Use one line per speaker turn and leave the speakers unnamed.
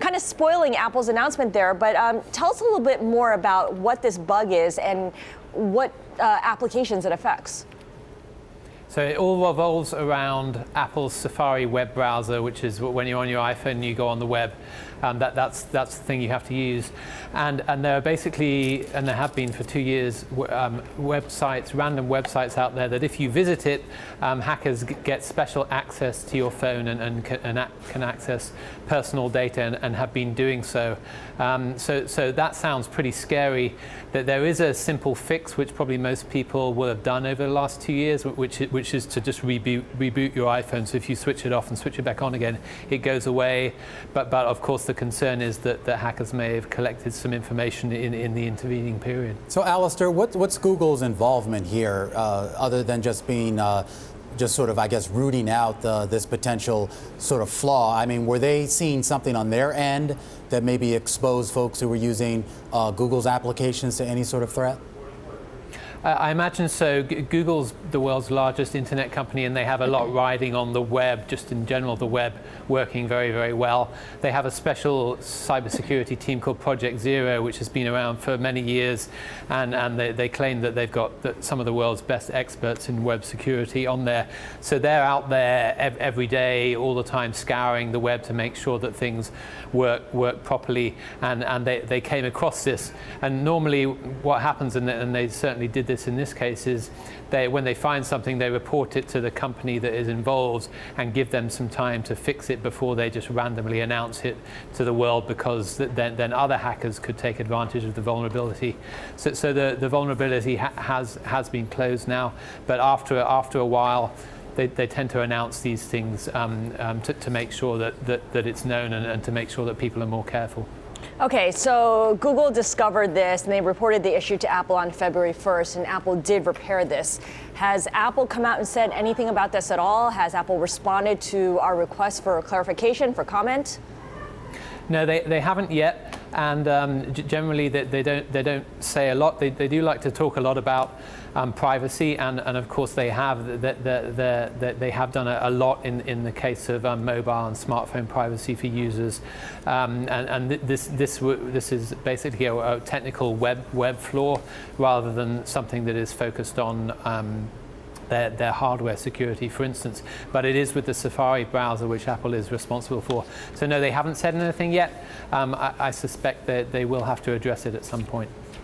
kind of spoiling Apple's announcement there, but tell us a little bit more about what this bug is and what applications it affects.
So it all revolves around Apple's Safari web browser, which is when you're on your iPhone and you go on the web. That's the thing you have to use. And there are basically, and there have been for 2 years, websites, random websites out there that if you visit it, hackers get special access to your phone and can access personal data and have been doing so. So that sounds pretty scary. That there is a simple fix, which probably most people will have done over the last 2 years, which is to just reboot your iPhone. So if you switch it off and switch it back on again, it goes away. But of course, the concern is that hackers may have collected some information in the intervening period.
So, Alistair, what's Google's involvement here, other than just being just sort of, I guess, rooting out this potential sort of flaw? I mean, were they seeing something on their end that maybe exposed folks who were using Google's applications to any sort of threat?
I imagine so. Google's the world's largest internet company, and they have a lot riding on the web, just in general, the web working very, very well. They have a special cybersecurity team called Project Zero, which has been around for many years, and they claim that they've got some of the world's best experts in web security on there. So they're out there every day, all the time, scouring the web to make sure that things work properly, and they came across this. And normally what happens, and they certainly did this in this case, is when they find something, they report it to the company that is involved and give them some time to fix it before they just randomly announce it to the world, because then other hackers could take advantage of the vulnerability. So the vulnerability has been closed now, but after a while, they tend to announce these things to make sure that it's known and to make sure that people are more careful.
Okay, so Google discovered this and they reported the issue to Apple on February 1st, and Apple did repair this. Has Apple come out and said anything about this at all? Has Apple responded to our request for clarification, for comment?
No, they haven't yet, and generally they don't say a lot. They do like to talk a lot about privacy, and of course they have they have done a lot in the case of mobile and smartphone privacy for users, and this is basically a technical web flaw rather than something that is focused on their hardware security, for instance. But it is with the Safari browser, which Apple is responsible for. So no, they haven't said anything yet. I suspect that they will have to address it at some point.